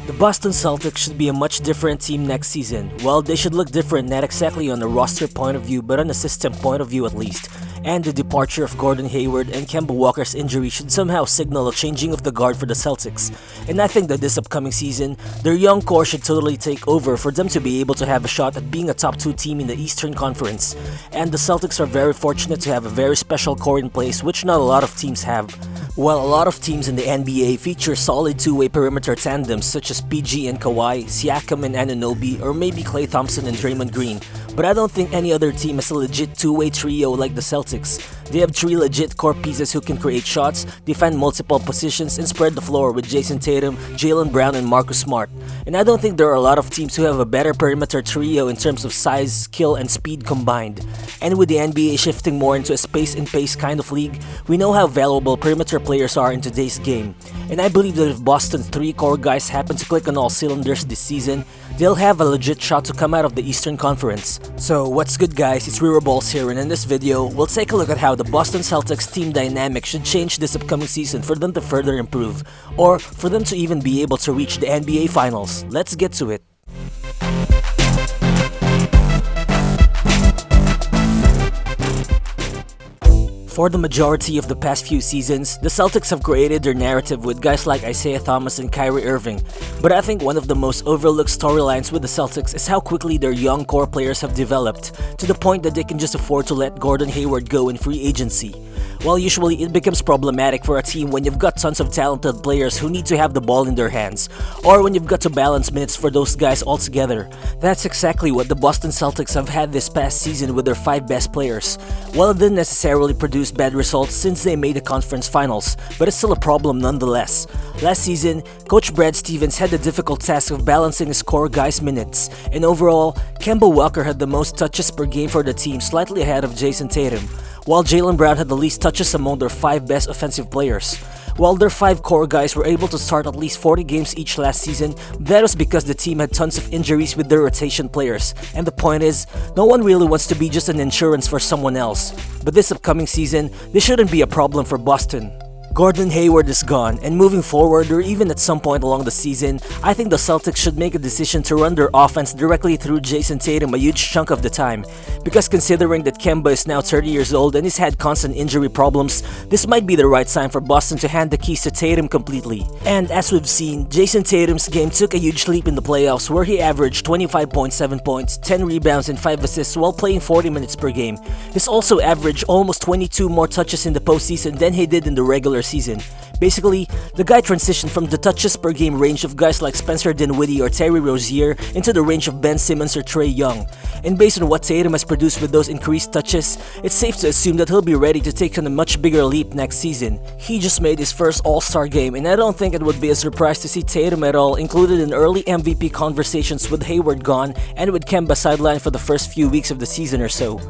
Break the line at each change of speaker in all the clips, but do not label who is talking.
The Boston Celtics should be a much different team next season. Well, they should look different not exactly on a roster point of view but on a system point of view at least. And the departure of Gordon Hayward and Kemba Walker's injury should somehow signal a changing of the guard for the Celtics. And I think that this upcoming season, their young core should totally take over for them to be able to have a shot at being a top 2 team in the Eastern Conference. And the Celtics are very fortunate to have a very special core in place which not a lot of teams have. While a lot of teams in the NBA feature solid two-way perimeter tandems such as PG and Kawhi, Siakam and Anunoby, or maybe Klay Thompson and Draymond Green, but I don't think any other team has a legit two-way trio like the Celtics. They have 3 legit core pieces who can create shots, defend multiple positions, and spread the floor with Jason Tatum, Jaylen Brown, and Marcus Smart. And I don't think there are a lot of teams who have a better perimeter trio in terms of size, skill, and speed combined. And with the NBA shifting more into a space and pace kind of league, we know how valuable perimeter players are in today's game. And I believe that if Boston's 3 core guys happen to click on all cylinders this season, they'll have a legit shot to come out of the Eastern Conference. So what's good guys, it's ReroBalls here, and in this video, we'll take a look at how the Boston Celtics team dynamic should change this upcoming season for them to further improve, or for them to even be able to reach the NBA Finals. Let's get to it. For the majority of the past few seasons, the Celtics have created their narrative with guys like Isaiah Thomas and Kyrie Irving, but I think one of the most overlooked storylines with the Celtics is how quickly their young core players have developed, to the point that they can just afford to let Gordon Hayward go in free agency. While usually it becomes problematic for a team when you've got tons of talented players who need to have the ball in their hands, or when you've got to balance minutes for those guys altogether. That's exactly what the Boston Celtics have had this past season with their 5 best players. While it didn't necessarily produce bad results since they made the conference finals, but it's still a problem nonetheless. Last season, Coach Brad Stevens had the difficult task of balancing his core guys' minutes, and overall, Kemba Walker had the most touches per game for the team, slightly ahead of Jason Tatum, while Jaylen Brown had the least touches among their 5 best offensive players. While their 5 core guys were able to start at least 40 games each last season, that was because the team had tons of injuries with their rotation players. And the point is, no one really wants to be just an insurance for someone else. But this upcoming season, this shouldn't be a problem for Boston. Gordon Hayward is gone, and moving forward or even at some point along the season, I think the Celtics should make a decision to run their offense directly through Jason Tatum a huge chunk of the time. Because considering that Kemba is now 30 years old and has had constant injury problems, this might be the right time for Boston to hand the keys to Tatum completely. And as we've seen, Jason Tatum's game took a huge leap in the playoffs where he averaged 25.7 points, 10 rebounds, and 5 assists while playing 40 minutes per game. He's also averaged almost 22 more touches in the postseason than he did in the regular season. Basically, the guy transitioned from the touches per game range of guys like Spencer Dinwiddie or Terry Rozier into the range of Ben Simmons or Trae Young. And based on what Tatum has produced with those increased touches, it's safe to assume that he'll be ready to take on a much bigger leap next season. He just made his first All-Star game, and I don't think it would be a surprise to see Tatum at all included in early MVP conversations with Hayward gone and with Kemba sidelined for the first few weeks of the season or so.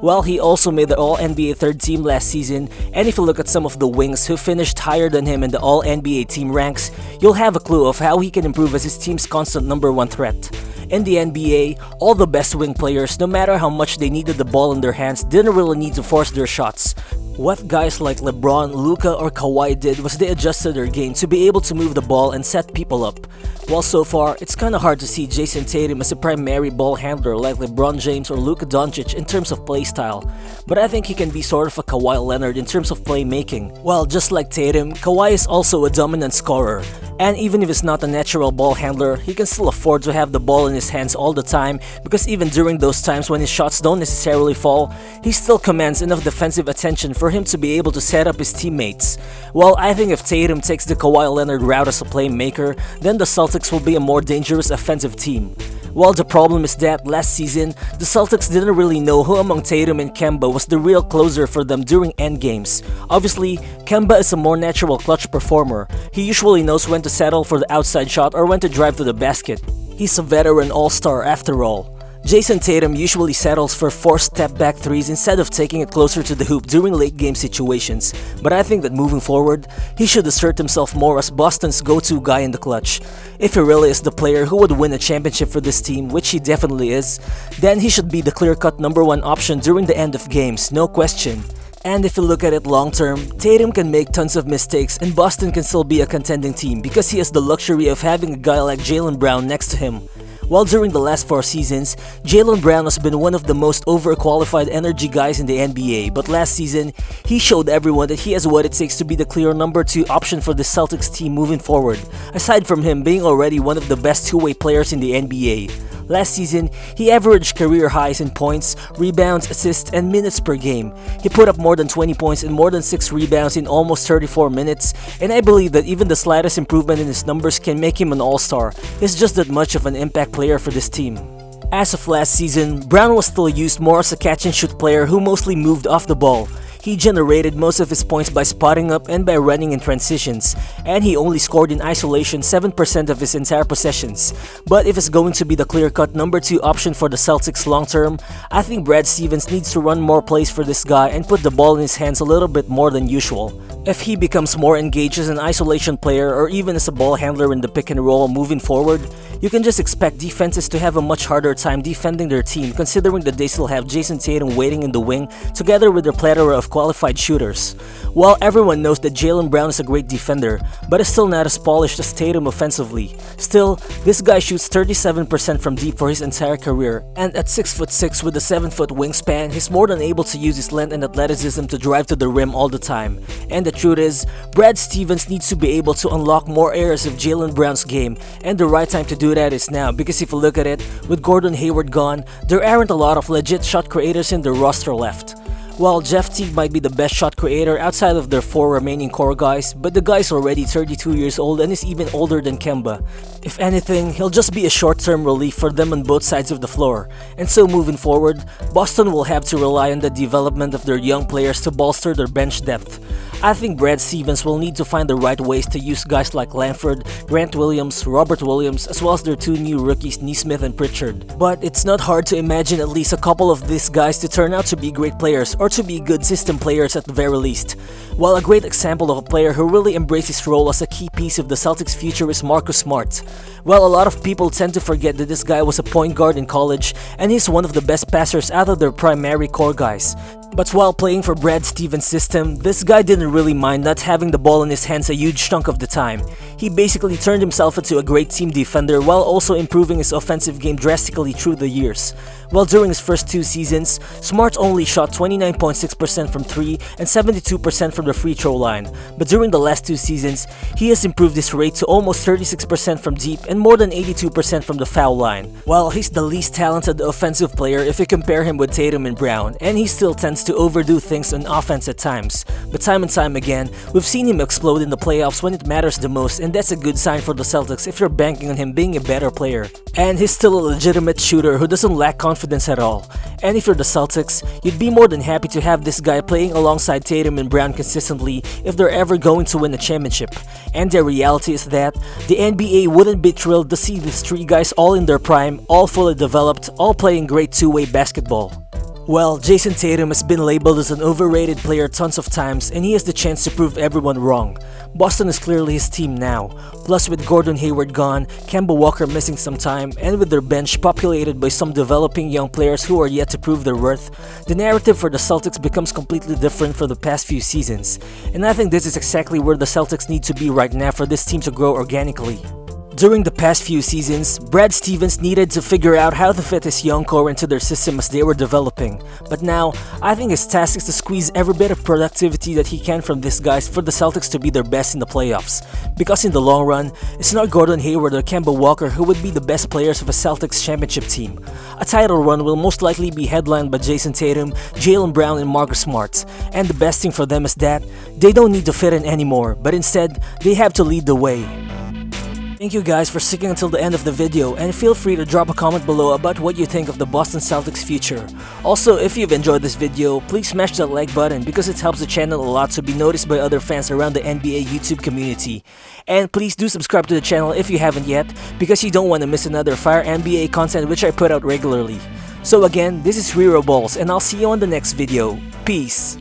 Well, he also made the All-NBA third team last season, and if you look at some of the wings who finished higher than him in the All-NBA team ranks, you'll have a clue of how he can improve as his team's constant number 1 threat. In the NBA, all the best wing players, no matter how much they needed the ball in their hands, didn't really need to force their shots. What guys like LeBron, Luka, or Kawhi did was they adjusted their game to be able to move the ball and set people up. While so far, it's kinda hard to see Jason Tatum as a primary ball handler like LeBron James or Luka Doncic in terms of play style, but I think he can be sort of a Kawhi Leonard in terms of playmaking. Well, just like Tatum, Kawhi is also a dominant scorer, and even if he's not a natural ball handler, he can still afford to have the ball in his hands all the time because even during those times when his shots don't necessarily fall, he still commands enough defensive attention for him to be able to set up his teammates. Well, I think if Tatum takes the Kawhi Leonard route as a playmaker, then the Celtics will be a more dangerous offensive team. Well, the problem is that last season, the Celtics didn't really know who among Tatum and Kemba was the real closer for them during endgames. Obviously, Kemba is a more natural clutch performer. He usually knows when to settle for the outside shot or when to drive to the basket. He's a veteran all-star after all. Jason Tatum usually settles for forced step-back threes instead of taking it closer to the hoop during late-game situations, but I think that moving forward, he should assert himself more as Boston's go-to guy in the clutch. If he really is the player who would win a championship for this team, which he definitely is, then he should be the clear-cut number 1 option during the end of games, no question. And if you look at it long term, Tatum can make tons of mistakes and Boston can still be a contending team because he has the luxury of having a guy like Jaylen Brown next to him. While during the last 4 seasons, Jaylen Brown has been one of the most overqualified energy guys in the NBA, but last season, he showed everyone that he has what it takes to be the clear number 2 option for the Celtics team moving forward, aside from him being already one of the best two-way players in the NBA. Last season, he averaged career highs in points, rebounds, assists, and minutes per game. He put up more than 20 points and more than 6 rebounds in almost 34 minutes, and I believe that even the slightest improvement in his numbers can make him an all-star. He's just that much of an impact player for this team. As of last season, Brown was still used more as a catch-and-shoot player who mostly moved off the ball. He generated most of his points by spotting up and by running in transitions, and he only scored in isolation 7% of his entire possessions. But if it's going to be the clear-cut number 2 option for the Celtics long-term, I think Brad Stevens needs to run more plays for this guy and put the ball in his hands a little bit more than usual. If he becomes more engaged as an isolation player or even as a ball handler in the pick and roll moving forward, you can just expect defenses to have a much harder time defending their team considering that they still have Jason Tatum waiting in the wing together with their plethora of qualified shooters. While everyone knows that Jaylen Brown is a great defender, but is still not as polished as Tatum offensively, still, this guy shoots 37% from deep for his entire career, and at 6'6" with a 7-foot wingspan, he's more than able to use his length and athleticism to drive to the rim all the time. And the truth is, Brad Stevens needs to be able to unlock more areas of Jaylen Brown's game, and the right time to do that is now, because if you look at it, with Gordon Hayward gone, there aren't a lot of legit shot creators in their roster left. While Jeff Teague might be the best shot creator outside of their 4 remaining core guys, but the guy's already 32 years old and is even older than Kemba. If anything, he'll just be a short-term relief for them on both sides of the floor. And so moving forward, Boston will have to rely on the development of their young players to bolster their bench depth. I think Brad Stevens will need to find the right ways to use guys like Langford, Grant Williams, Robert Williams, as well as their 2 new rookies Nesmith and Pritchard. But it's not hard to imagine at least a couple of these guys to turn out to be great players or to be good system players at the very least. While a great example of a player who really embraced his role as a key piece of the Celtics' future is Marcus Smart. Well, a lot of people tend to forget that this guy was a point guard in college and he's one of the best passers out of their primary core guys. But while playing for Brad Stevens' system, this guy didn't really mind not having the ball in his hands a huge chunk of the time. He basically turned himself into a great team defender while also improving his offensive game drastically through the years. While during his first 2 seasons, Smart only shot 29.6% from 3 and 72% from the free throw line. But during the last 2 seasons, he has improved his rate to almost 36% from deep and more than 82% from the foul line. While he's the least talented offensive player if you compare him with Tatum and Brown, and he still tends to overdo things on offense at times. But time and time again, we've seen him explode in the playoffs when it matters the most, and that's a good sign for the Celtics if you're banking on him being a better player. And he's still a legitimate shooter who doesn't lack confidence at all. And if you're the Celtics, you'd be more than happy to have this guy playing alongside Tatum and Brown consistently if they're ever going to win a championship. And the reality is that the NBA wouldn't be thrilled to see these 3 guys all in their prime, all fully developed, all playing great two-way basketball. Well, Jason Tatum has been labeled as an overrated player tons of times and he has the chance to prove everyone wrong. Boston is clearly his team now. Plus with Gordon Hayward gone, Kemba Walker missing some time, and with their bench populated by some developing young players who are yet to prove their worth, the narrative for the Celtics becomes completely different from the past few seasons. And I think this is exactly where the Celtics need to be right now for this team to grow organically. During the past few seasons, Brad Stevens needed to figure out how to fit his young core into their system as they were developing. But now, I think his task is to squeeze every bit of productivity that he can from these guys for the Celtics to be their best in the playoffs. Because in the long run, it's not Gordon Hayward or Kemba Walker who would be the best players of a Celtics championship team. A title run will most likely be headlined by Jason Tatum, Jaylen Brown, and Marcus Smart. And the best thing for them is that they don't need to fit in anymore, but instead, they have to lead the way. Thank you guys for sticking until the end of the video, and feel free to drop a comment below about what you think of the Boston Celtics future. Also, if you've enjoyed this video, please smash that like button because it helps the channel a lot to be noticed by other fans around the NBA YouTube community. And please do subscribe to the channel if you haven't yet, because you don't want to miss another fire NBA content which I put out regularly. So again, this is Rero Balls, and I'll see you on the next video. Peace!